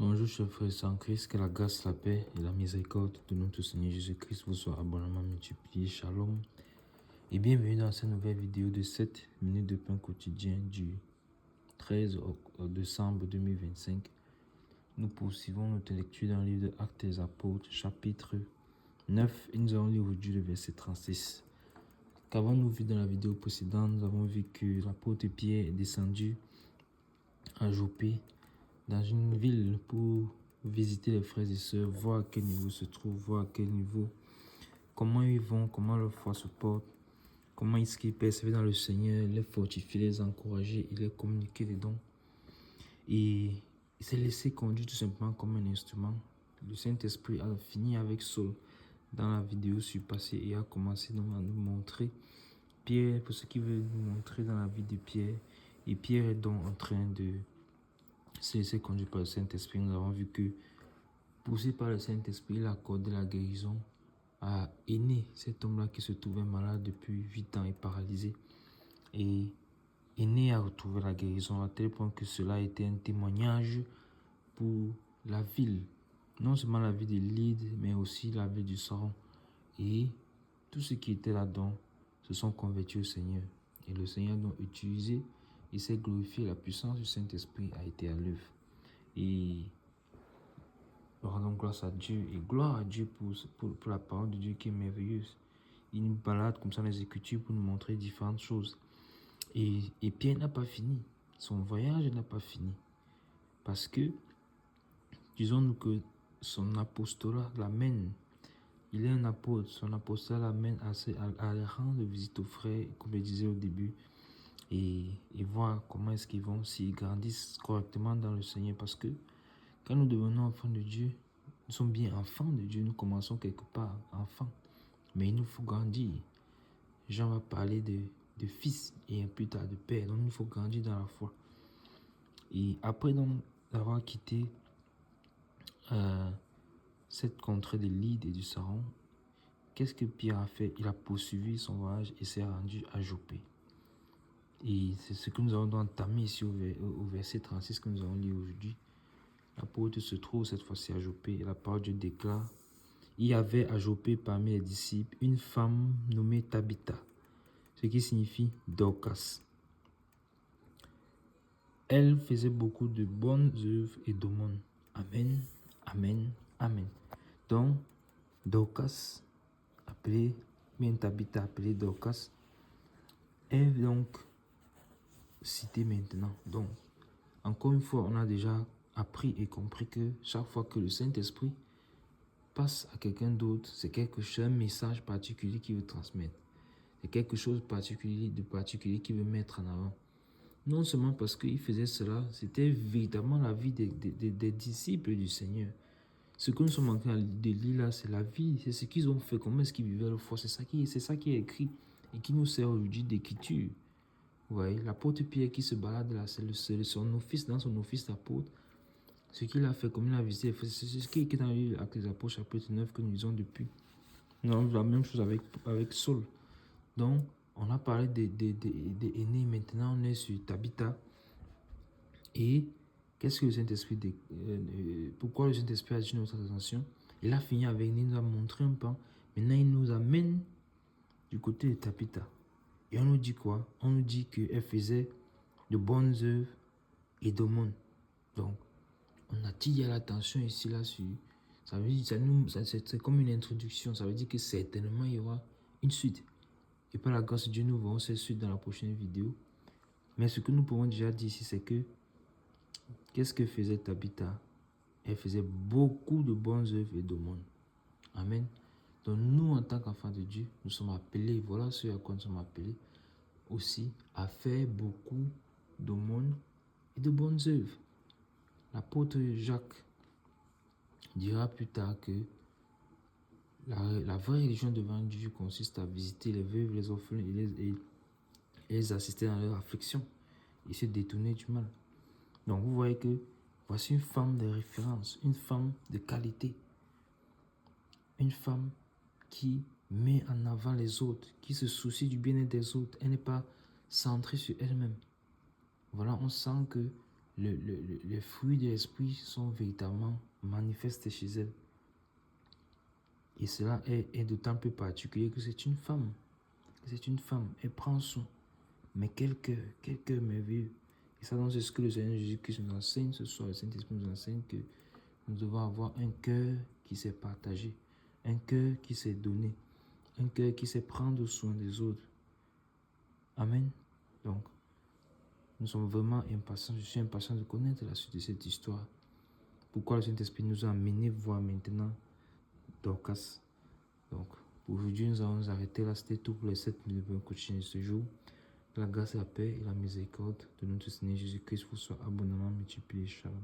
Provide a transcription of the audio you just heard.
Bonjour chers frères en Christ, que la grâce, la paix et la miséricorde de notre Seigneur Jésus-Christ vous soient abondamment multipliés. Shalom et bienvenue dans cette nouvelle vidéo de 7 minutes de pain quotidien du 13 décembre 2025. Nous poursuivons notre lecture dans le livre de Actes des Apôtres, chapitre 9, et nous allons lire aujourd'hui le verset 36. Qu'avons-nous vu dans la vidéo précédente? Nous avons vu que l'apôtre Pierre est descendu à Joppé, dans une ville, pour visiter les frères et sœurs, voir à quel niveau se trouvent, voir à quel niveau, comment ils vont, comment leur foi se porte, comment est-ce qu'ils persévèrent dans le Seigneur, les fortifier, les encourager et les communiquer des dons. Et il s'est laissé conduire tout simplement comme un instrument. Le Saint-Esprit a fini avec Saul dans la vidéo surpassée et a commencé donc à nous montrer Pierre, pour ce qu'il veut nous montrer dans la vie de Pierre. Et Pierre est donc en train de se laisser conduire par le Saint-Esprit. Nous avons vu que, poussé par le Saint-Esprit, il a accordé la guérison à Aîné, cet homme-là qui se trouvait malade depuis 8 ans et paralysé. Et Aîné a retrouvé la guérison à tel point que cela a été un témoignage pour la ville. Non seulement la ville de Lyde, mais aussi la ville du Saron. Et tous ceux qui étaient là-dedans se sont convertis au Seigneur. Et le Seigneur a donc utilisé et s'est glorifié. La puissance du Saint-Esprit a été à l'œuvre. Et nous rendons grâce à Dieu et gloire à Dieu pour la parole de Dieu qui est merveilleuse. Il nous balade comme ça dans les Écritures pour nous montrer différentes choses. Et Pierre n'a pas fini. Son voyage n'a pas fini. Parce que, disons-nous que son apostolat l'amène. Il est un apôtre. Son apostolat l'amène à rendre visite aux frères, comme je disais au début. Et voir comment est-ce qu'ils vont, s'ils grandissent correctement dans le Seigneur. Parce que quand nous devenons enfants de Dieu, nous sommes bien enfants de Dieu. Nous commençons quelque part enfants. Mais il nous faut grandir. Jean va parler de fils et plus tard de père. Donc il faut grandir dans la foi. Et après donc avoir quitté cette contrée de Lyde et du Saron, qu'est-ce que Pierre a fait? Il a poursuivi son voyage et s'est rendu à Joppé. Et c'est ce que nous allons entamer ici au verset 36 que nous allons lire aujourd'hui. L'apôtre se trouve cette fois-ci à Joppé et la parole de Dieu déclare: il y avait à Joppé parmi les disciples une femme nommée Tabitha, ce qui signifie Dorcas. Elle faisait beaucoup de bonnes œuvres et d'aumônes. Amen, amen, amen. Donc, Dorcas, appelée, bien Tabitha, appelée Dorcas, est donc citée maintenant. Donc, encore une fois, on a déjà appris et compris que chaque fois que le Saint-Esprit passe à quelqu'un d'autre, c'est un message particulier qu'il veut transmettre. C'est quelque chose de particulier qu'il veut mettre en avant. Non seulement parce qu'il faisait cela, c'était véritablement la vie des disciples du Seigneur. Ce que nous sommes en train de lire là, c'est la vie, c'est ce qu'ils ont fait, comment est-ce qu'ils vivaient leur foi, c'est ça qui est écrit et qui nous sert aujourd'hui d'écriture. Vous voyez, l'apôtre Pierre qui se balade là, c'est son office, dans son office d'apôtre. Ce qu'il a fait, comme il a visité, c'est ce qui est écrit dans le livre Actes des Apôtres, chapitre 9, que nous lisons depuis. Nous avons la même chose avec Saul. Donc, on a parlé des aînés, maintenant on est sur Tabitha. Et qu'est-ce que le Saint-Esprit pourquoi le Saint-Esprit a dit notre attention? Il a fini avec nous, il nous a montré un pan. Maintenant, il nous amène du côté de Tabitha. Et on nous dit quoi? On nous dit qu'elle faisait de bonnes œuvres et d'aumônes. Donc, on attire l'attention ici là-dessus. Ça veut dire, c'est comme une introduction. Ça veut dire que certainement il y aura une suite. Et par la grâce de Dieu, nous verrons cette suite dans la prochaine vidéo. Mais ce que nous pouvons déjà dire ici, c'est que qu'est-ce que faisait Tabitha? Elle faisait beaucoup de bonnes œuvres et d'aumônes. Amen. Donc nous, en tant qu'enfants de Dieu, nous sommes appelés, voilà ce à quoi nous sommes appelés aussi, à faire beaucoup d'aumônes et de bonnes œuvres. L'apôtre Jacques dira plus tard que la vraie religion devant Dieu consiste à visiter les veuves, les orphelins et les assister dans leur affliction et se détourner du mal. Donc vous voyez que voici une femme de référence, une femme de qualité, une femme qui met en avant les autres, qui se soucie du bien-être des autres. Elle n'est pas centrée sur elle-même. Voilà, on sent que les fruits de l'esprit sont véritablement manifestés chez elle. Et cela est d'autant plus particulier que c'est une femme. C'est une femme. Elle prend soin. Mais quel cœur merveilleux. Et ça, c'est ce que le Seigneur Jésus-Christ nous enseigne ce soir. Le Saint-Esprit nous enseigne que nous devons avoir un cœur qui s'est partagé, un cœur qui s'est donné, un cœur qui sait prendre soin des autres. Amen. Donc, nous sommes vraiment impatients. Je suis impatient de connaître la suite de cette histoire. Pourquoi le Saint-Esprit nous a amenés voir maintenant Dorcas. Donc, pour aujourd'hui, nous allons nous arrêter là. C'était tout pour les 7 minutes de coaching de ce jour. Que la grâce et la paix et la miséricorde de notre Seigneur Jésus-Christ vous soient abondamment multipliés. Shalom.